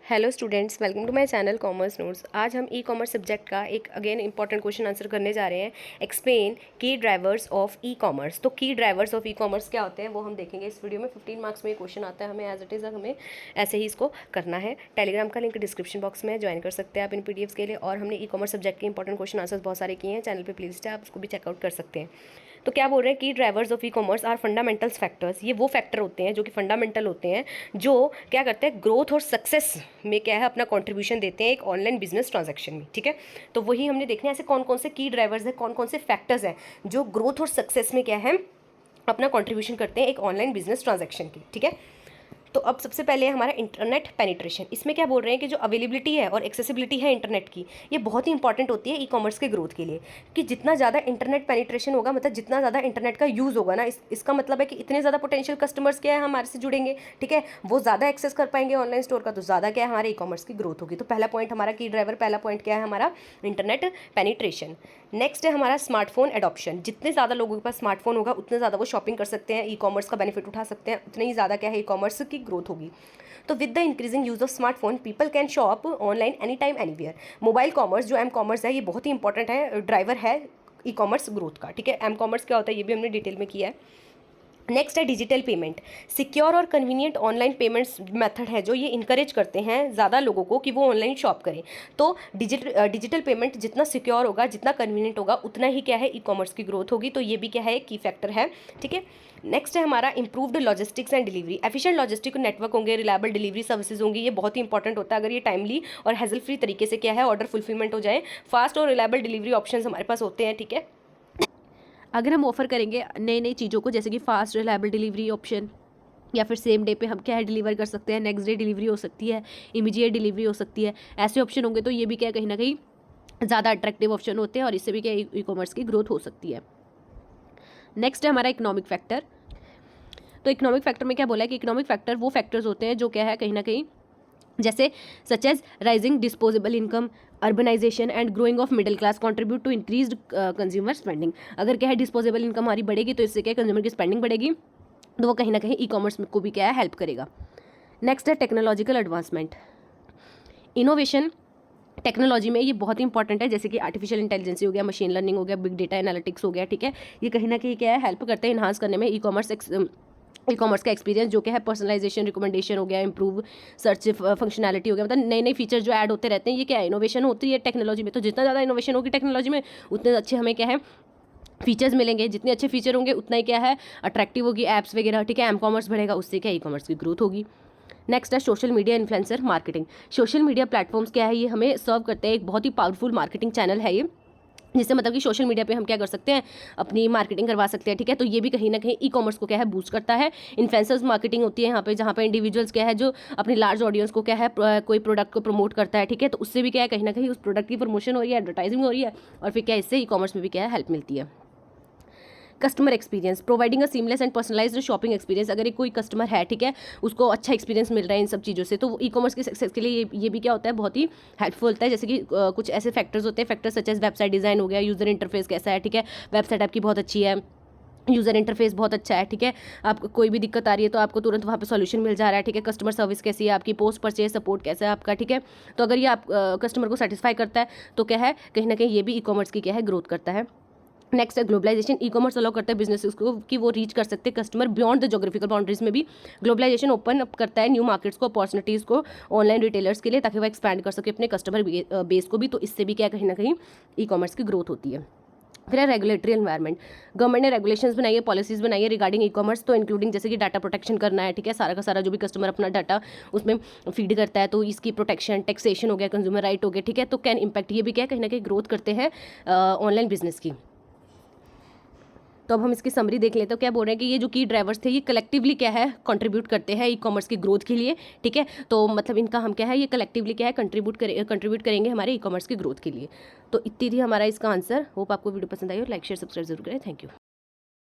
Hello students, welcome to my channel commerce notes. आज हम e commerce subject का एक अगेन इंपॉर्टेंट क्वेश्चन आंसर करने जा रहे हैं। एक्सप्लेन की ड्राइवर्स ऑफ ई कॉमर्स। तो की ड्राइवर्स ऑफ ई कॉमर्स क्या होते हैं वो हम देखेंगे इस वीडियो में। 15 मार्क्स में ये क्वेश्चन आता है, हमें एज इट इज़ हमें ऐसे ही इसको करना है। टेलीग्राम का लिंक डिस्क्रिप्शन बॉक्स में ज्वाइन कर सकते हैं आप इन पीडीएफ्स के लिए। और हमने ई कॉमर्स सब्जेक्ट के इंपॉर्टेंट क्वेश्चन आंसर बहुत सारे किए हैं, चैनल पर प्लेलिस्ट है, आप उसको भी चेकआउट कर सकते हैं। तो क्या बोल रहे हैं कि drivers of e-commerce are fundamentals factors. ये वो फैक्टर होते हैं जो कि फंडामेंटल होते हैं, जो क्या करते हैं ग्रोथ और सक्सेस में क्या है अपना कंट्रीब्यूशन देते हैं एक ऑनलाइन बिजनेस ट्रांजैक्शन में। ठीक है, तो वही हमने देखना है ऐसे कौन कौन से की ड्राइवर्स हैं, कौन कौन से फैक्टर्स हैं जो ग्रोथ और सक्सेस में क्या है अपना कंट्रीब्यूशन करते हैं एक ऑनलाइन बिजनेस ट्रांजैक्शन की। ठीक है, तो अब सबसे पहले हमारा इंटरनेट पेनिट्रेशन। इसमें क्या बोल रहे हैं कि जो अवेलेबिलिटी है और एक्सेसिबिलिटी है इंटरनेट की, ये बहुत ही इंपॉर्टेंट होती है ई कॉमर्स के ग्रोथ के लिए। कि जितना ज़्यादा इंटरनेट पेनिट्रेशन होगा, मतलब जितना ज़्यादा इंटरनेट का यूज़ होगा ना, इसका मतलब है कि इतने ज़्यादा पोटेंशियल कस्टमर्स क्या है हमारे से जुड़ेंगे। ठीक है, वो ज़्यादा एक्सेस कर पाएंगे ऑनलाइन स्टोर का, तो ज़्यादा क्या है हमारे ई कॉमर्स की ग्रोथ होगी। तो पहला पॉइंट हमारा की ड्राइवर, पहला पॉइंट क्या है हमारा इंटरनेट पेनिट्रेशन। नेक्स्ट है हमारा स्मार्टफोन एडॉप्शन। जितने ज़्यादा लोगों के पास स्मार्टफोन होगा उतने ज़्यादा वो शॉपिंग कर सकते हैं, ई कॉमर्स का बेनिफिट उठा सकते हैं, उतनी ही ज़्यादा क्या है ई कॉमर्स की ग्रोथ होगी। तो with the increasing use of smartphone people can shop online any time anywhere. Mobile commerce जो एम कॉमर्स है, ये बहुत ही इंपॉर्टेंट है, ड्राइवर है ई कॉमर्स ग्रोथ का। ठीक है, एम कॉमर्स क्या होता है ये भी हमने डिटेल में किया है। नेक्स्ट है डिजिटल पेमेंट। सिक्योर और कन्वीनियंट ऑनलाइन पेमेंट्स मेथड है जो ये इनकरेज करते हैं ज़्यादा लोगों को कि वो ऑनलाइन शॉप करें। तो डिजिटल पेमेंट जितना सिक्योर होगा, जितना कन्वीनियंट होगा, उतना ही क्या है ई कॉमर्स की ग्रोथ होगी। तो ये भी क्या है एक की फैक्टर है। ठीक है, नेक्स्ट है हमारा improved logistics and delivery. Efficient logistic network होंगे, रिलायबल डिलीवरी सर्विसेज होंगी, ये बहुत ही इंपॉर्टेंट होता है। अगर ये टाइमली और हैजल फ्री तरीके से क्या है ऑर्डर फुलफिलमेंट हो जाए, फास्ट और रिलायबल डिलीवरी ऑप्शन हमारे पास होते हैं। ठीक है, अगर हम ऑफर करेंगे नई नई चीज़ों को, जैसे कि फास्ट रिलायबल डिलीवरी ऑप्शन, या फिर सेम डे पे हम क्या है डिलीवर कर सकते हैं, नेक्स्ट डे डिलीवरी हो सकती है, इमीडिएट डिलीवरी हो सकती है, ऐसे ऑप्शन होंगे, तो ये भी क्या कहीं ना कहीं ज़्यादा अट्रैक्टिव ऑप्शन होते हैं और इससे भी क्या ई कॉमर्स की ग्रोथ हो सकती है। नेक्स्ट है हमारा इकोनॉमिक फैक्टर। तो इकोनॉमिक फैक्टर में क्या बोला है कि इकोनॉमिक फैक्टर वो फैक्टर्स होते हैं जो क्या है कहीं ना कहीं, जैसे such as rising disposable income, urbanisation and growing of middle class contribute to increased consumer spending. अगर क्या है डिस्पोजेबल इनकम हमारी बढ़ेगी तो इससे क्या कंज्यूमर की स्पेंडिंग बढ़ेगी, तो वो कहीं ना कहीं ई कॉमर्स को भी क्या है हेल्प करेगा। नेक्स्ट है टेक्नोलॉजिकल एडवांसमेंट। इनोवेशन टेक्नोलॉजी में ये बहुत ही इंपॉर्टेंट है, जैसे कि आर्टिफिशियल इंटेलिजेंस हो गया, मशीन लर्निंग हो गया, बिग डेटा एनालिटिक्स हो गया। ठीक है, ये कहीं ना कहीं क्या है हेल्प करते हैं इन्हांस करने में ई कॉमर्स का एक्सपीरियंस, जो कि है पर्सनलाइजेशन, रिकमेंडेशन हो गया, इंप्रूव सर्च फंक्शनैलिटी हो गया, मतलब नए नए फीचर जो ऐड होते रहते हैं। ये क्या है इनोवेशन होती है टेक्नोलॉजी में। तो जितना ज़्यादा इनोवेशन होगी टेक्नोलॉजी में, उतने अच्छे हमें क्या है फीचर्स मिलेंगे। जितने अच्छे फीचर होंगे उतना ही क्या है अट्रैक्टिव होगी ऐप्स वगैरह। ठीक है, एम कॉमर्स बढ़ेगा, उससे क्या ई कॉमर्स की ग्रोथ होगी। नेक्स्ट है social media influencer marketing. Social media platforms क्या है, ये हमें सर्व करते हैं, एक बहुत ही पावरफुल मार्केटिंग चैनल है ये, जिससे मतलब कि सोशल मीडिया पे हम क्या कर सकते हैं अपनी मार्केटिंग करवा सकते हैं। ठीक है, तो ये भी कहीं ना कहीं ई कॉमर्स को क्या है बूस्ट करता है। इन्फ्लुएंसर्स मार्केटिंग होती है यहाँ पे, जहाँ पे इंडिविजुअल्स क्या है जो अपनी लार्ज ऑडियंस को क्या है कोई प्रोडक्ट को प्रमोट करता है। ठीक है, तो उससे भी क्या है कहीं ना कहीं उस प्रोडक्ट की प्रमोशन हो रही है, एडवर्टाइजिंग हो रही है, और फिर क्या इससे ई कॉमर्स में भी क्या है हेल्प मिलती है। Customer experience, providing a seamless and personalised shopping experience. अगर एक कोई कस्टमर है, ठीक है, उसको अच्छा एक्सपीरियंस मिल रहा है इन सब चीज़ों से, तो ई कॉमर्स के सक्सेस के लिए ये भी क्या होता है बहुत ही हेल्पफुल होता है। जैसे कि कुछ ऐसे फैक्टर्स होते हैं, factors such as website design हो गया, यूज़र इंटरफेस कैसा है। ठीक है, वेबसाइट आपकी बहुत अच्छी है, यूज़र इंटरफेस बहुत अच्छा है। ठीक है, आपको कोई भी दिक्कत आ रही है तो आपको तुरंत वहाँ पे सॉल्यूशन मिल जा रहा है। ठीक है, कस्टमर सर्विस कैसी है आपकी, पोस्ट परचेज सपोर्ट कैसा है आपका। ठीक है, तो अगर ये आप कस्टमर को सेटिस्फाई करता है तो क्या है कहीं ना कहीं ये भी ई कॉमर्स की क्या है ग्रोथ करता है। नेक्स्ट है ग्लोबलाइजेशन। ई कॉमर्स अलाउ करता है बिजनेसेस को कि वो रीच कर सकते हैं customer beyond the geographical boundaries में भी। ग्लोबलाइजेशन ओपन अप करता है न्यू मार्केट्स को, अपॉर्चुनिटीज़ को ऑनलाइन रिटेलर्स के लिए, ताकि वो एक्सपैंड कर सके अपने कस्टमर बेस को भी। तो इससे भी क्या कहीं ना कहीं ई कॉमर्स की ग्रोथ होती है। फिर है रेगुलेटरी एनवायरनमेंट। गवर्नमेंट ने रेगुलेशंस बनाई है, पॉलिसीज बनाई है रिगार्डिंग ई कॉमर्स, तो इंक्लूडिंग जैसे कि डाटा प्रोटेक्शन करना है। ठीक है, सारा का सारा जो भी कस्टमर अपना डाटा उसमें फीड करता है, तो इसकी प्रोटेक्शन, टैक्सेशन हो गया, कंज्यूमर राइट हो गया। ठीक है, तो कैन इम्पैक्ट, ये भी क्या कहीं ना कहीं ग्रोथ करते हैं ऑनलाइन बिजनेस की। तो अब हम इसकी समरी देख लेते हैं। तो क्या बोल रहे हैं कि ये जो की ड्राइवर्स थे ये कलेक्टिवली क्या है कंट्रीब्यूट करते हैं ई कॉमर्स की ग्रोथ के लिए। ठीक है, तो मतलब इनका हम क्या है ये कलेक्टिवली क्या है कंट्रीब्यूट करेंगे हमारे ई कॉमर्स की ग्रोथ के लिए। तो इतनी थी हमारा इसका आंसर। होप आपको वीडियो पसंद आई और लाइक शेयर सब्सक्राइब जरूर करें। Thank you.